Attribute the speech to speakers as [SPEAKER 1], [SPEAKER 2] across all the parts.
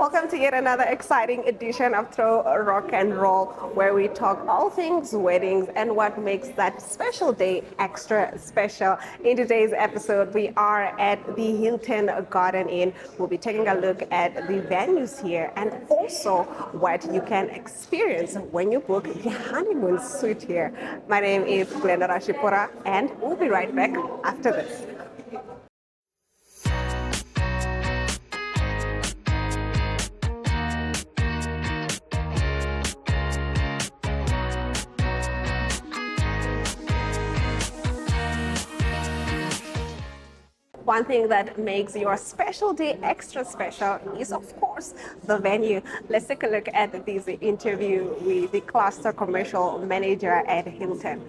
[SPEAKER 1] Welcome to yet another exciting edition of Trourok and Roll, where we talk all things weddings and what makes that special day extra special. In today's episode, we are at the Hilton Garden Inn. We'll be taking a look at the venues here and also what you can experience when you book the honeymoon suite here. My name is Glenda Rashipura, and we'll be right back after this. One thing that makes your special day extra special is, of course, the venue. Let's take a look at this interview with the cluster commercial manager at Hilton.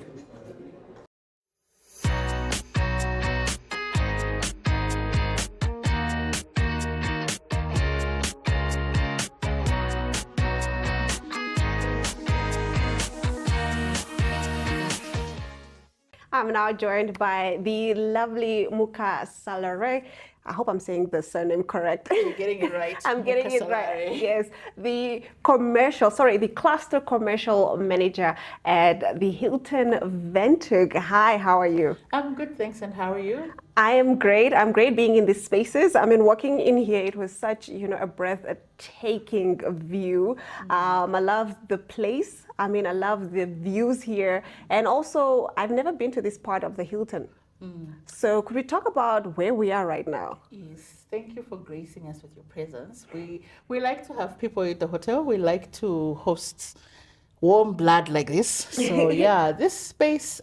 [SPEAKER 1] I'm now joined by the lovely Muka Salare. I hope I'm saying the surname correct.
[SPEAKER 2] You're getting it right.
[SPEAKER 1] I'm getting it right. Yes. The cluster commercial manager at the Hilton Windhoek. Hi, how are you?
[SPEAKER 2] I'm good, thanks. And how are you?
[SPEAKER 1] I am great. I'm great being in these spaces. I mean, walking in here, it was such, a breathtaking view. I love the place. I mean, I love the views here. And also, I've never been to this part of the Hilton. So could we talk about where we are right now?
[SPEAKER 2] Yes, thank you for gracing us with your presence. We like to have people at the hotel. We like to host warm blood like this. So yeah, this space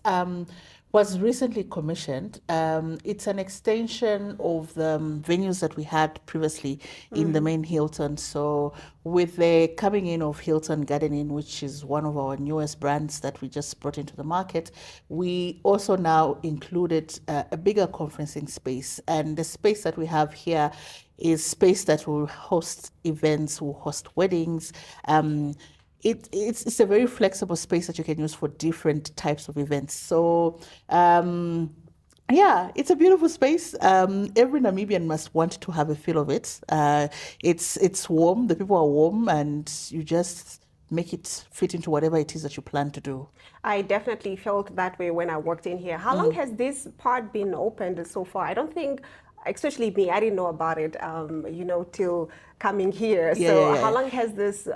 [SPEAKER 2] was recently commissioned. It's an extension of the venues that we had previously in the main Hilton. So with the coming in of Hilton Garden Inn, which is one of our newest brands that we just brought into the market, we also now included a bigger conferencing space. And the space that we have here is space that will host events, will host weddings. It's a very flexible space that you can use for different types of events. So, it's a beautiful space. Every Namibian must want to have a feel of it. It's warm. The people are warm, and you just make it fit into whatever it is that you plan to do.
[SPEAKER 1] I definitely felt that way when I walked in here. How long has this part been opened so far? I don't think, especially me, I didn't know about it, till coming here. How long has this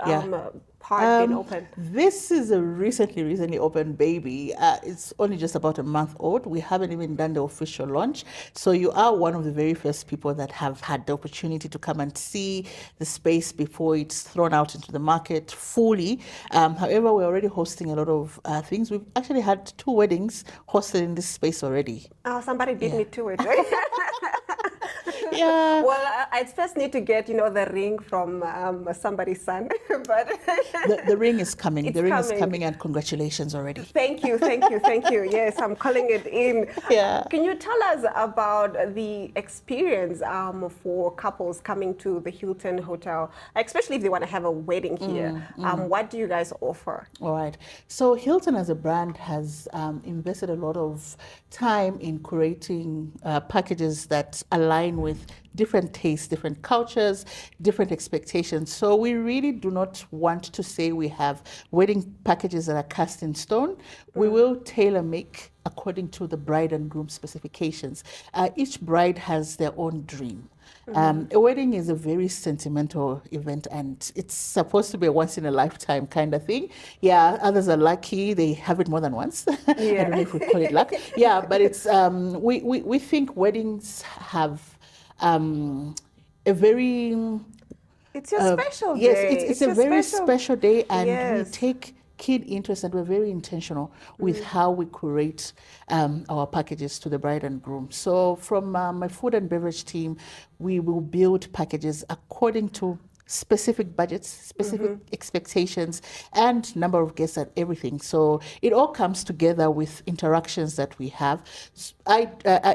[SPEAKER 1] part been open?
[SPEAKER 2] This is a recently opened baby. It's only just about a month old. We haven't even done the official launch. So you are one of the very first people that have had the opportunity to come and see the space before it's thrown out into the market fully. However, we're already hosting a lot of things. We've actually had 2 weddings hosted in this space already.
[SPEAKER 1] Oh, somebody beat me to it, right?
[SPEAKER 2] Yeah.
[SPEAKER 1] Well, I first need to get, the ring from somebody's son, but
[SPEAKER 2] the ring is coming.
[SPEAKER 1] It's
[SPEAKER 2] the ring
[SPEAKER 1] coming.
[SPEAKER 2] is coming, and congratulations already.
[SPEAKER 1] Thank you. Yes, I'm calling it in.
[SPEAKER 2] Yeah.
[SPEAKER 1] Can you tell us about the experience for couples coming to the Hilton Hotel, especially if they want to have a wedding here? What do you guys offer?
[SPEAKER 2] All right. So Hilton as a brand has invested a lot of time in creating packages that align with different tastes, different cultures, different expectations. So we really do not want to say we have wedding packages that are cast in stone. We will tailor make according to the bride and groom specifications. Each bride has their own dream. A wedding is a very sentimental event, and it's supposed to be a once in a lifetime kind of thing. Yeah, others are lucky; they have it more than once. I don't know if we call it luck. Yeah, but it's we think weddings have a very
[SPEAKER 1] It's your special day.
[SPEAKER 2] Yes, it's a very special day, and
[SPEAKER 1] Yes.
[SPEAKER 2] we take keen interest, and we're very intentional with how we curate our packages to the bride and groom. So from my food and beverage team, we will build packages according to specific budgets, specific expectations, and number of guests and everything. So it all comes together with interactions that we have.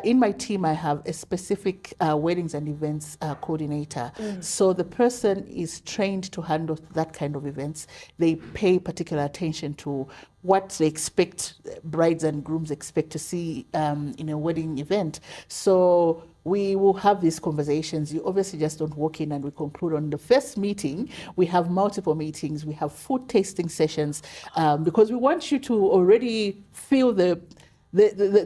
[SPEAKER 2] In my team, I have a specific weddings and events coordinator. So the person is trained to handle that kind of events. They pay particular attention to what they expect, brides and grooms expect to see in a wedding event. So we will have these conversations. You obviously just don't walk in and we conclude on the first meeting. We have multiple meetings. We have food tasting sessions because we want you to already feel the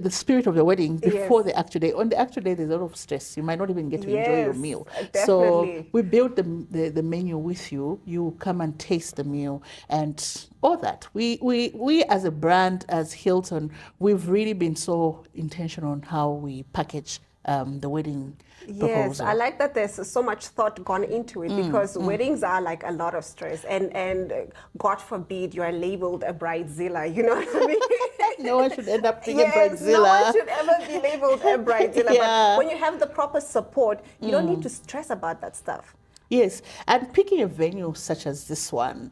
[SPEAKER 2] spirit of the wedding before the actual day. On the actual day, there's a lot of stress. You might not even get to enjoy your meal.
[SPEAKER 1] Definitely.
[SPEAKER 2] So we build the menu with you. You come and taste the meal and all that. We as a brand, as Hilton, we've really been so intentional on how we package the wedding proposal.
[SPEAKER 1] Yes, I like that there's so much thought gone into it because weddings are like a lot of stress and God forbid you are labeled a bridezilla, you know what I mean?
[SPEAKER 2] No one should end up being
[SPEAKER 1] yes,
[SPEAKER 2] a bridezilla.
[SPEAKER 1] No one should ever be labeled a bridezilla. But when you have the proper support, you don't need to stress about that stuff.
[SPEAKER 2] Yes, and picking a venue such as this one,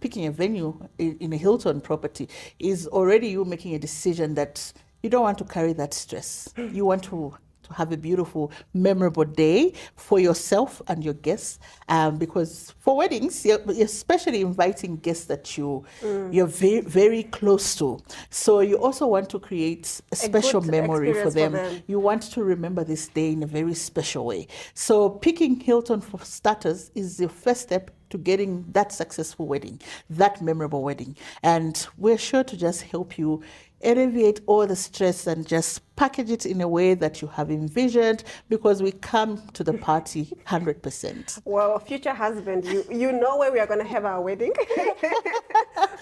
[SPEAKER 2] picking a venue in a Hilton property is already you making a decision that you don't want to carry that stress. You want to have a beautiful, memorable day for yourself and your guests. Because for weddings, you're especially inviting guests that you're very, very close to. So you also want to create a special memory for them. You want to remember this day in a very special way. So picking Hilton for starters is the first step to getting that successful wedding, that memorable wedding. And we're sure to just help you alleviate all the stress and just package it in a way that you have envisioned, because we come to the party 100%.
[SPEAKER 1] Well, future husband, you know where we are going to have our wedding.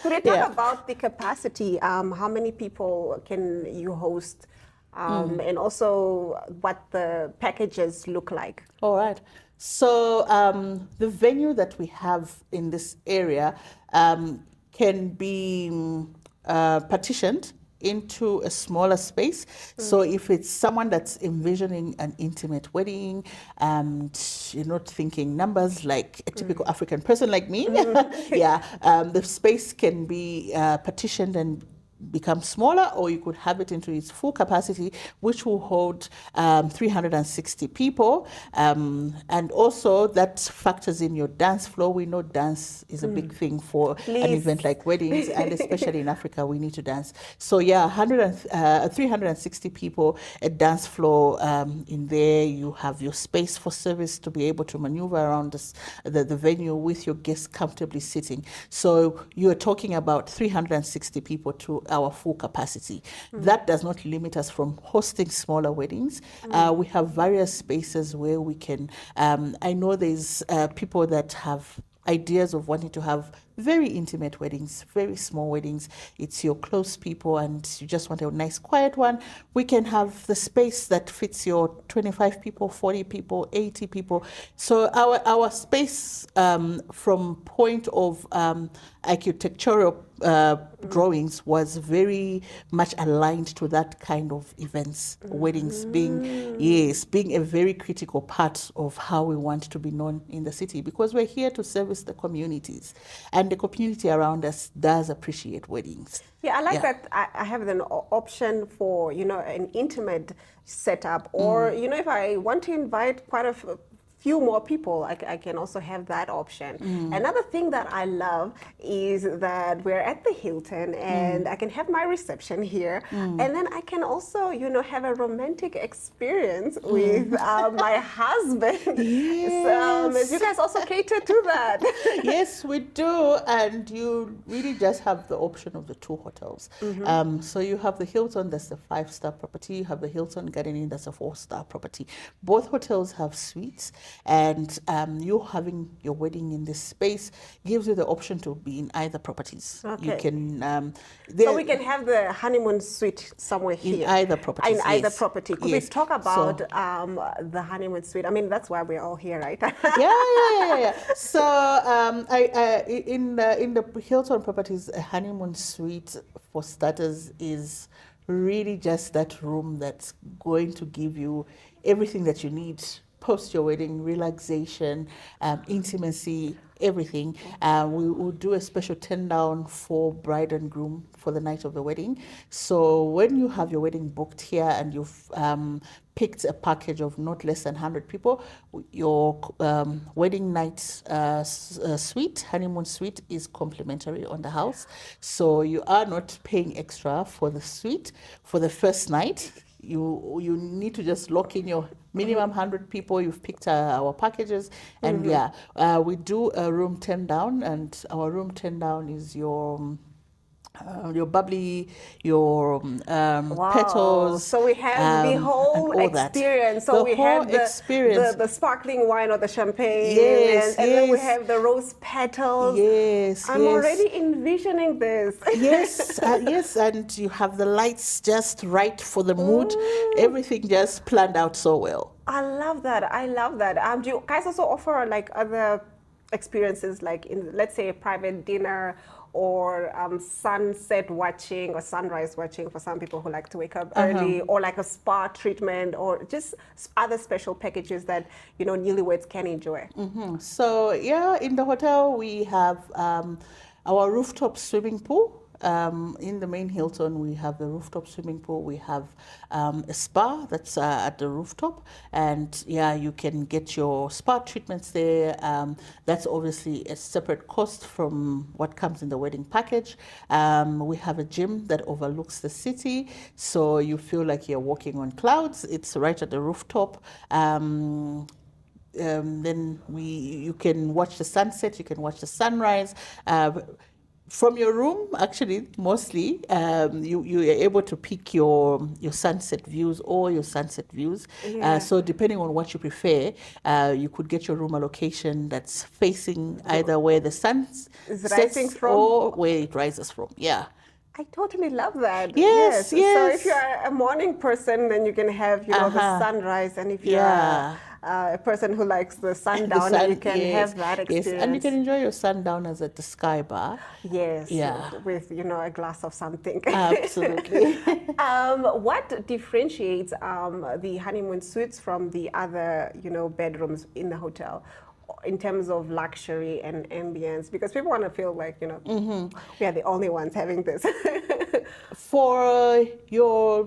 [SPEAKER 1] Could we talk about the capacity? How many people can you host? And also what the packages look like?
[SPEAKER 2] All right. So the venue that we have in this area can be partitioned into a smaller space. So if it's someone that's envisioning an intimate wedding and you're not thinking numbers like a typical African person like me, the space can be partitioned and become smaller, or you could have it into its full capacity, which will hold 360 people. And also that factors in your dance floor. We know dance is a big thing for an event like weddings, and especially in Africa, we need to dance. So 360 people, a dance floor in there. You have your space for service to be able to maneuver around the venue with your guests comfortably sitting. So you're talking about 360 people to our full capacity. That does not limit us from hosting smaller weddings. We have various spaces where we can, I know there's people that have ideas of wanting to have very intimate weddings, very small weddings. It's your close people and you just want a nice quiet one. We can have the space that fits your 25 people, 40 people, 80 people. So our space from point of architectural drawings was very much aligned to that kind of events, weddings being a very critical part of how we want to be known in the city, because we're here to service the communities. And the community around us does appreciate weddings.
[SPEAKER 1] Yeah, I like that I have an option for, an intimate setup, or, if I want to invite quite a few more people, I can also have that option. Another thing that I love is that we're at the Hilton and I can have my reception here, and then I can also, have a romantic experience with my husband.
[SPEAKER 2] Yes.
[SPEAKER 1] You guys also cater to that.
[SPEAKER 2] Yes, we do, and you really just have the option of the two hotels. So you have the Hilton, that's a 5-star property. You have the Hilton Garden Inn, that's a 4-star property. Both hotels have suites. And you having your wedding in this space gives you the option to be in either properties.
[SPEAKER 1] Okay.
[SPEAKER 2] You can.
[SPEAKER 1] So we can have the honeymoon suite somewhere here.
[SPEAKER 2] In either property.
[SPEAKER 1] In either property. Could we talk about the honeymoon suite? I mean, that's why we're all here, right?
[SPEAKER 2] Yeah. So in the Hilton properties, a honeymoon suite, for starters, is really just that room that's going to give you everything that you need post your wedding: relaxation, intimacy, everything. We will do a special turn down for bride and groom for the night of the wedding. So when you have your wedding booked here and you've picked a package of not less than 100 people, your wedding night suite, honeymoon suite, is complimentary on the house. So you are not paying extra for the suite for the first night. you need to just lock in your minimum 100 people. You've picked our packages, and we do a room 10 down, and our room 10 down is your bubbly, your
[SPEAKER 1] Wow.
[SPEAKER 2] petals,
[SPEAKER 1] So we have the
[SPEAKER 2] and
[SPEAKER 1] whole
[SPEAKER 2] all that.
[SPEAKER 1] experience. So
[SPEAKER 2] The
[SPEAKER 1] we
[SPEAKER 2] whole
[SPEAKER 1] have the,
[SPEAKER 2] experience.
[SPEAKER 1] the sparkling wine or the champagne,
[SPEAKER 2] Yes,
[SPEAKER 1] and then we
[SPEAKER 2] yes.
[SPEAKER 1] have the rose petals.
[SPEAKER 2] Yes,
[SPEAKER 1] I'm
[SPEAKER 2] yes.
[SPEAKER 1] already envisioning this.
[SPEAKER 2] Yes, yes, and you have the lights just right for the mood.
[SPEAKER 1] Mm.
[SPEAKER 2] Everything just planned out so well.
[SPEAKER 1] I love that. I love that. Do you guys also offer like other experiences, like in, let's say, a private dinner or sunset watching or sunrise watching for some people who like to wake up early, or like a spa treatment, or just other special packages that newlyweds can enjoy?
[SPEAKER 2] So yeah, in the hotel we have our rooftop swimming pool. In the main Hilton, we have the rooftop swimming pool. We have a spa that's at the rooftop, and yeah, you can get your spa treatments there. That's obviously a separate cost from what comes in the wedding package. We have a gym that overlooks the city, so you feel like you're walking on clouds. It's right at the rooftop. Then you can watch the sunset, you can watch the sunrise. From your room, actually, mostly, you are able to pick your sunset views or your sunset views.
[SPEAKER 1] Yeah.
[SPEAKER 2] So depending on what you prefer, you could get your room a location that's facing either where the sun
[SPEAKER 1] Is
[SPEAKER 2] sets
[SPEAKER 1] rising from?
[SPEAKER 2] or where it rises from. Yeah.
[SPEAKER 1] I totally love that.
[SPEAKER 2] Yes,
[SPEAKER 1] So
[SPEAKER 2] yes.
[SPEAKER 1] if you're a morning person, then you can have, the sunrise. And if you're
[SPEAKER 2] Yeah.
[SPEAKER 1] a person who likes the sundown, then you can
[SPEAKER 2] yes,
[SPEAKER 1] have that experience.
[SPEAKER 2] Yes, and you can enjoy your sundowners at the Sky Bar.
[SPEAKER 1] Yes,
[SPEAKER 2] Yeah.
[SPEAKER 1] with, a glass of something.
[SPEAKER 2] Absolutely.
[SPEAKER 1] What differentiates the honeymoon suites from the other, bedrooms in the hotel in terms of luxury and ambience? Because people want to feel like, we are the only ones having this.
[SPEAKER 2] For your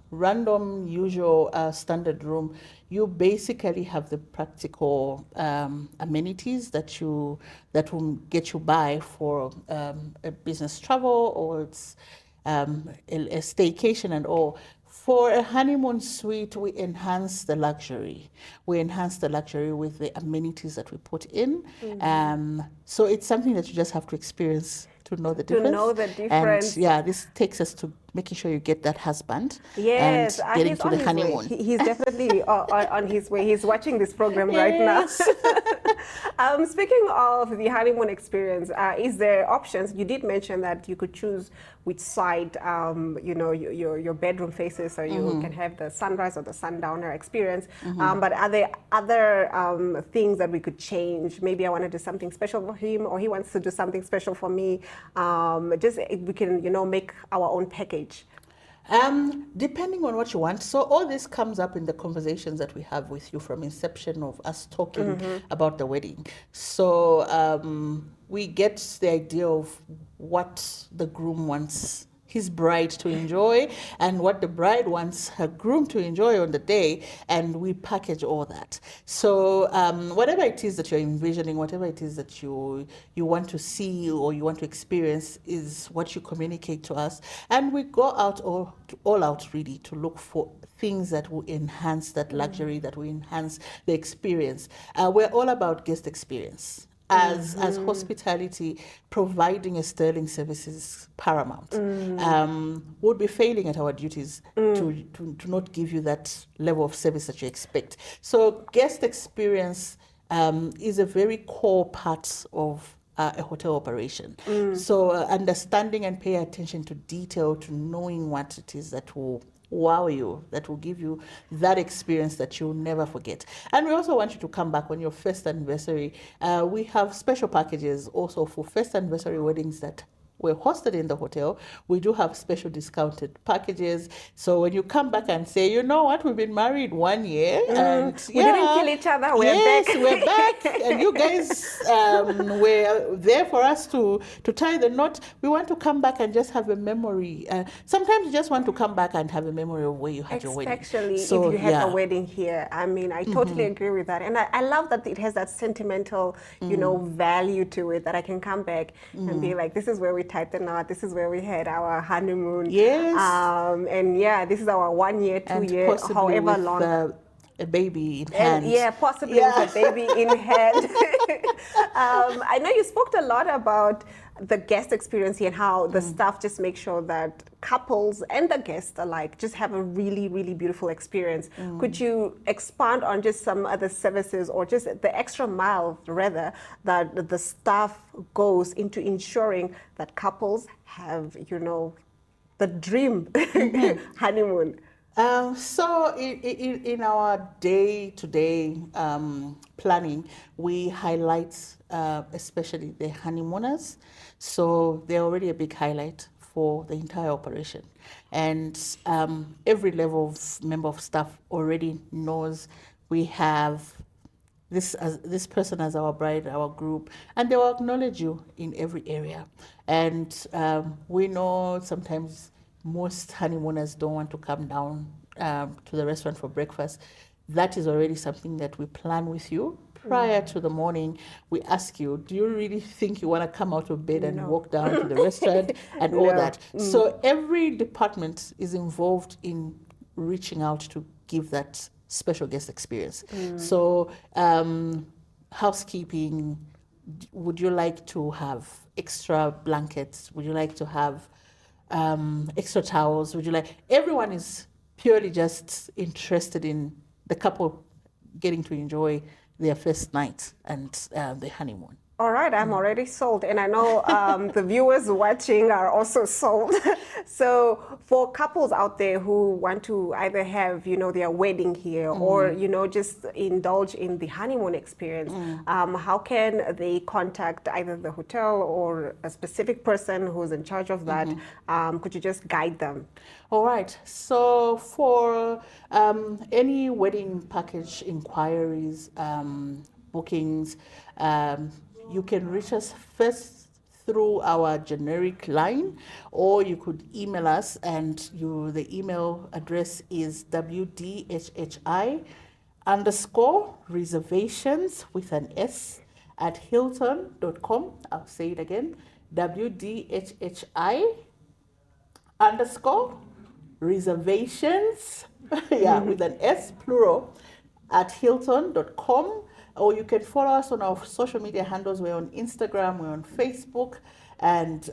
[SPEAKER 2] random, usual, standard room, you basically have the practical amenities that will get you by for a business travel, or it's a staycation and all. For a honeymoon suite, we enhance the luxury. We enhance the luxury with the amenities that we put in. So it's something that you just have to experience to know the difference.
[SPEAKER 1] To know the difference.
[SPEAKER 2] And yeah, this takes us to making sure you get that husband.
[SPEAKER 1] Yes,
[SPEAKER 2] and getting to the honeymoon.
[SPEAKER 1] He's definitely on his way. He's watching this program right now. Speaking of the honeymoon experience, is there options? You did mention that you could choose which side your bedroom faces, so you can have the sunrise or the sundowner experience. But are there other things that we could change? Maybe I want to do something special for him, or he wants to do something special for me. Just we can make our own package.
[SPEAKER 2] Depending on what you want. So all this comes up in the conversations that we have with you from inception of us talking about the wedding. So we get the idea of what the groom wants his bride to enjoy and what the bride wants her groom to enjoy on the day, and we package all that. So whatever it is that you're envisioning, whatever it is that you want to see or you want to experience is what you communicate to us, and we go out all out really to look for things that will enhance that luxury, that will enhance the experience. We're all about guest experience. As hospitality, providing a sterling service is paramount. Would be failing at our duties to not give you that level of service that you expect. So guest experience is a very core part of a hotel operation. So understanding and pay attention to detail, to knowing what it is that will wow you, that will give you that experience that you'll never forget. And we also want you to come back on your first anniversary. We have special packages also for first anniversary weddings that were hosted in the hotel. We do have special discounted packages. So when you come back and say, you know what, we've been married 1 year and
[SPEAKER 1] we didn't kill each other, we're back.
[SPEAKER 2] We're back. And you guys were there for us to tie the knot. We want to come back and just have a memory. Sometimes you just want to come back and have a memory of where you had your wedding.
[SPEAKER 1] Especially if you had a wedding here. I mean, I totally agree with that. And I love that it has that sentimental, value to it, that I can come back and be like, this is where we tied the knot. This is where we had our honeymoon.
[SPEAKER 2] Yes.
[SPEAKER 1] And yeah, this is our 1 year, 2
[SPEAKER 2] And
[SPEAKER 1] year,
[SPEAKER 2] possibly
[SPEAKER 1] however
[SPEAKER 2] with
[SPEAKER 1] long.
[SPEAKER 2] a baby in
[SPEAKER 1] And
[SPEAKER 2] hand.
[SPEAKER 1] yeah, possibly
[SPEAKER 2] Yeah.
[SPEAKER 1] with a baby in hand. I know you spoke a lot about the guest experience here and how the staff just make sure that couples and the guests alike just have a really, really beautiful experience. Could you expand on just some other services or just the extra mile, rather, that the staff goes into ensuring that couples have, the dream honeymoon?
[SPEAKER 2] So in our day-to-day planning, we highlight especially the honeymooners. So they're already a big highlight for the entire operation. And every level of member of staff already knows we have this person as our bride, our group, and they will acknowledge you in every area. And we know sometimes most honeymooners don't want to come down to the restaurant for breakfast. That is already something that we plan with you prior to the morning. We ask you, do you really think you want to come out of bed and walk down to the restaurant and all that? So every department is involved in reaching out to give that special guest experience. So housekeeping, would you like to have extra blankets? Would you like to have extra towels? Would you like? Everyone is purely just interested in the couple getting to enjoy their first night and the honeymoon.
[SPEAKER 1] All right, I'm already sold, and I know the viewers watching are also sold. So, for couples out there who want to either have, their wedding here or, just indulge in the honeymoon experience, how can they contact either the hotel or a specific person who's in charge of that? Could you just guide them?
[SPEAKER 2] All right. So, for any wedding package inquiries, bookings, you can reach us first through our generic line, or you could email us, and the email address is wdhhi_reservations with an S at hilton.com. I'll say it again, wdhhi_reservations, with an S, plural, at hilton.com. Or you can follow us on our social media handles. We're on Instagram, we're on Facebook, and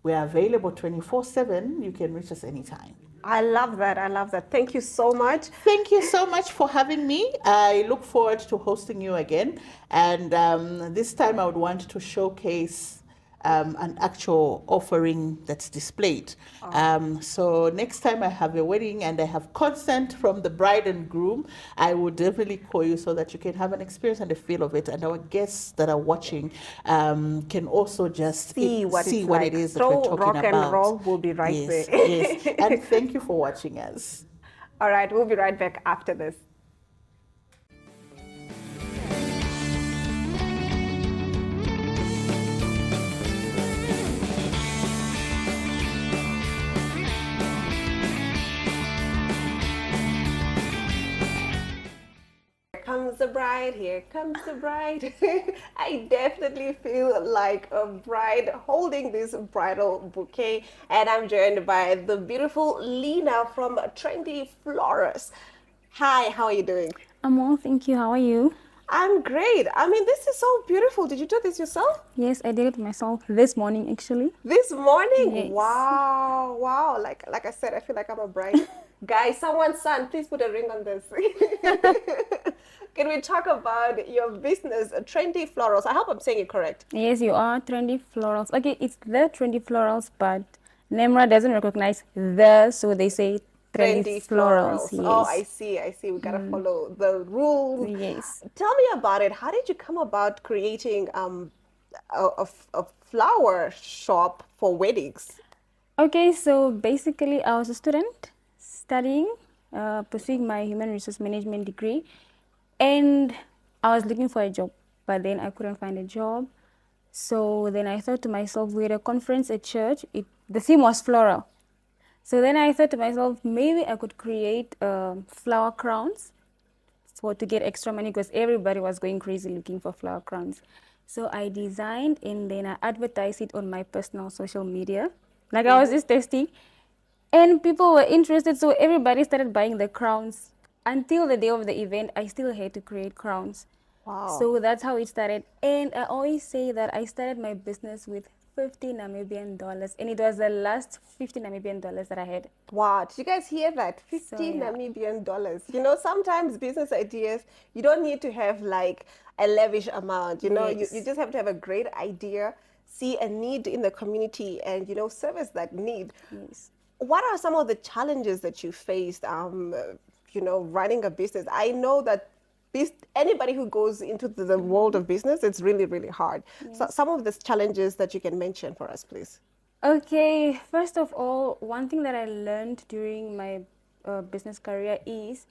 [SPEAKER 2] we're available 24/7. You can reach us anytime.
[SPEAKER 1] I love that. I love that. Thank you so much.
[SPEAKER 2] Thank you so much for having me. I look forward to hosting you again. And this time I would want to showcase an actual offering that's displayed. So next time I have a wedding and I have consent from the bride and groom, I will definitely call you so that you can have an experience and a feel of it. And our guests that are watching can also just
[SPEAKER 1] see what
[SPEAKER 2] it is that we're talking
[SPEAKER 1] Rock
[SPEAKER 2] about.
[SPEAKER 1] and roll will be right
[SPEAKER 2] yes,
[SPEAKER 1] there.
[SPEAKER 2] Yes, and thank you for watching us.
[SPEAKER 1] All right, we'll be right back after this. Comes the bride, here comes the bride. I definitely feel like a bride holding this bridal bouquet, and I'm joined by the beautiful Lena from Trendy Florist. Hi, how are you doing?
[SPEAKER 3] I'm well, thank you. How are you?
[SPEAKER 1] I'm great. I mean, this is so beautiful. Did you do this yourself?
[SPEAKER 3] Yes, I did it myself this morning, actually.
[SPEAKER 1] This morning?
[SPEAKER 3] Yes.
[SPEAKER 1] Wow, wow. Like I said, I feel like I'm a bride. Guys, someone's son, please put a ring on this. Can we talk about your business, Trendy Florals? I hope I'm saying it correct.
[SPEAKER 3] Yes, you are Trendy Florals. Okay, it's the Trendy Florals, but NEMRA doesn't recognize the, so they say Trendy Florals. Yes.
[SPEAKER 1] Oh, I see. We gotta follow the rules.
[SPEAKER 3] Yes.
[SPEAKER 1] Tell me about it. How did you come about creating a flower shop for weddings?
[SPEAKER 3] Okay, so basically I was a student studying, pursuing my human resource management degree, and I was looking for a job, but then I couldn't find a job. So then I thought to myself, we had a conference at church. The theme was floral. So then I thought to myself, maybe I could create flower crowns to get extra money, because everybody was going crazy looking for flower crowns. So I designed and then I advertised it on my personal social media. Like I was just testing. And people were interested, so everybody started buying the crowns. Until the day of the event, I still had to create crowns.
[SPEAKER 1] Wow.
[SPEAKER 3] So that's how it started. And I always say that I started my business with 50 Namibian dollars, and it was the last 50 Namibian dollars that I had.
[SPEAKER 1] Wow, did you guys hear that? 50
[SPEAKER 3] So, yeah.
[SPEAKER 1] Namibian dollars. You know, sometimes business ideas, you don't need to have like a lavish amount. You know, you
[SPEAKER 3] Yes.
[SPEAKER 1] just have to have a great idea, see a need in the community, and, you know, service that need.
[SPEAKER 3] Yes.
[SPEAKER 1] What are some of the challenges that you faced, you know, running a business? I know that anybody who goes into the world of business, it's really, really hard. So some of the challenges that you can mention for us, please.
[SPEAKER 3] Okay, first of all, one thing that I learned during my business career is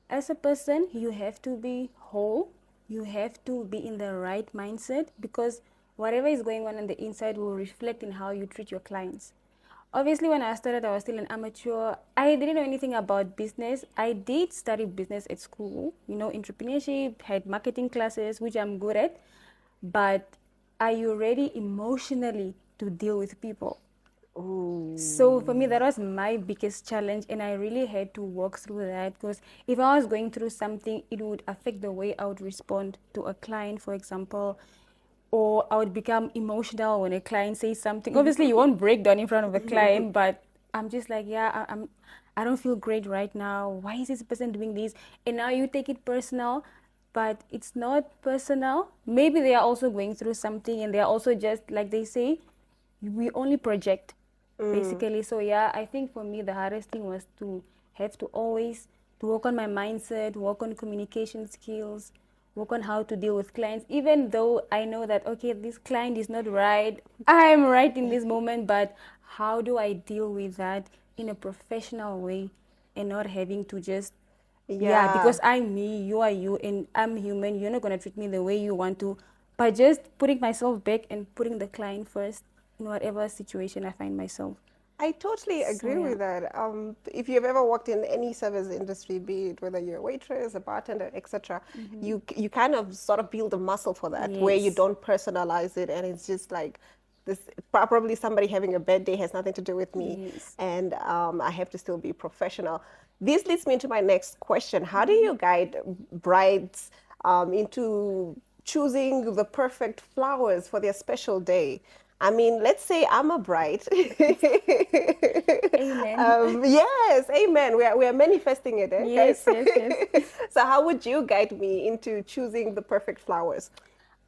[SPEAKER 3] as a person, you have to be whole, you have to be in the right mindset because whatever is going on the inside will reflect in how you treat your clients. Obviously, when I started, I was still an amateur. I didn't know anything about business. I did study business at school, you know, entrepreneurship, had marketing classes, which I'm good at. But are you ready emotionally to deal with people? So for me, that was my biggest challenge, and I really had to work through that because if I was going through something, it would affect the way I would respond to a client, for example, or I would become emotional when a client says something. Obviously, you won't break down in front of a client, but I'm just like, yeah, I don't feel great right now. Why is this person doing this? And now you take it personal, but it's not personal. Maybe they are also going through something, and they are also just like they say, we only project basically. So yeah, I think for me the hardest thing was to have to always to work on my mindset, work on communication skills, work on how to deal with clients, even though I know that okay, this client is not right, I'm right in this moment, but how do I deal with that in a professional way and not having to just yeah,
[SPEAKER 1] Yeah.
[SPEAKER 3] because I'm me, you are you, and I'm human. You're not going to treat me the way you want to. By just putting myself back and putting the client first in whatever situation I find myself.
[SPEAKER 1] I totally
[SPEAKER 3] So,
[SPEAKER 1] agree
[SPEAKER 3] yeah.
[SPEAKER 1] with that. If you've ever worked in any service industry, be it whether you're a waitress, a bartender, etc., you kind of sort of build a muscle for that, where you
[SPEAKER 3] Yes.
[SPEAKER 1] don't personalize it, and it's just like this. Probably somebody having a bad day has nothing to do with me,
[SPEAKER 3] Yes.
[SPEAKER 1] and I have to still be professional. This leads me into my next question: how do you guide brides into choosing the perfect flowers for their special day? I mean, let's say I'm a bride.
[SPEAKER 3] Amen.
[SPEAKER 1] Yes, amen. We are manifesting it, eh, guys?
[SPEAKER 3] Yes, yes, yes.
[SPEAKER 1] So, how would you guide me into choosing the perfect flowers?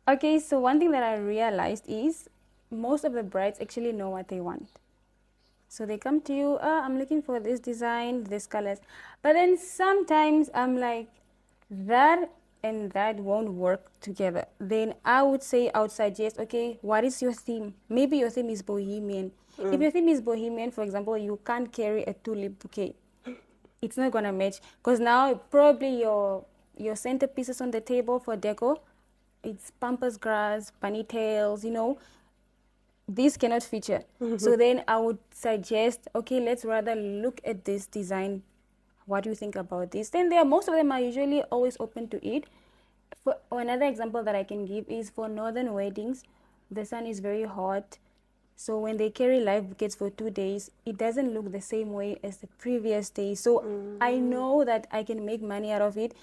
[SPEAKER 3] Okay, so one thing that I realized is most of the brides actually know what they want. So they come to you, I'm looking for this design, this colors. But then sometimes I'm like, that and that won't work together. Then I would say, I would suggest, okay, what is your theme? Maybe your theme is bohemian. If your theme is bohemian, for example, you can't carry a tulip bouquet. It's not gonna match because now probably your centerpieces on the table for deco, it's pampas grass, ponytails, you know, these cannot feature. So then I would suggest, okay, let's rather look at this design. What do you think about this? Then most of them are usually always open to it. For another example that I can give is for northern weddings, the sun is very hot. So when they carry live bouquets for 2 days, it doesn't look the same way as the previous day. So I know that I can make money out of it,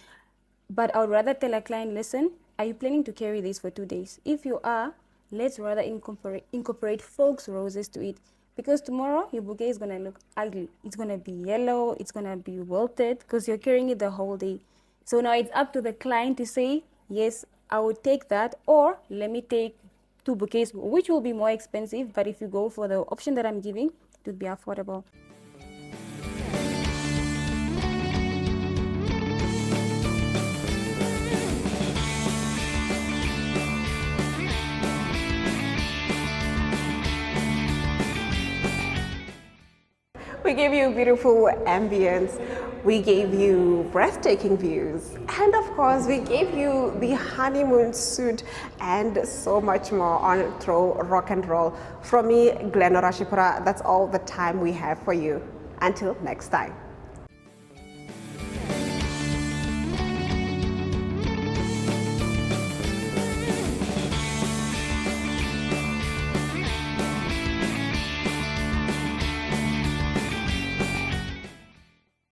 [SPEAKER 3] but I would rather tell a client, listen, are you planning to carry this for 2 days? If you are, let's rather incorporate folks' roses to it. Because tomorrow your bouquet is gonna look ugly. It's gonna be yellow, it's gonna be wilted because you're carrying it the whole day. So now it's up to the client to say, yes, I would take that, or let me take 2 bouquets, which will be more expensive, but if you go for the option that I'm giving, it would be affordable.
[SPEAKER 1] We gave you beautiful ambience. We gave you breathtaking views. And of course, we gave you the honeymoon suit and so much more on Trourok and Roll. From me, Glenn Orashipura, that's all the time we have for you. Until next time.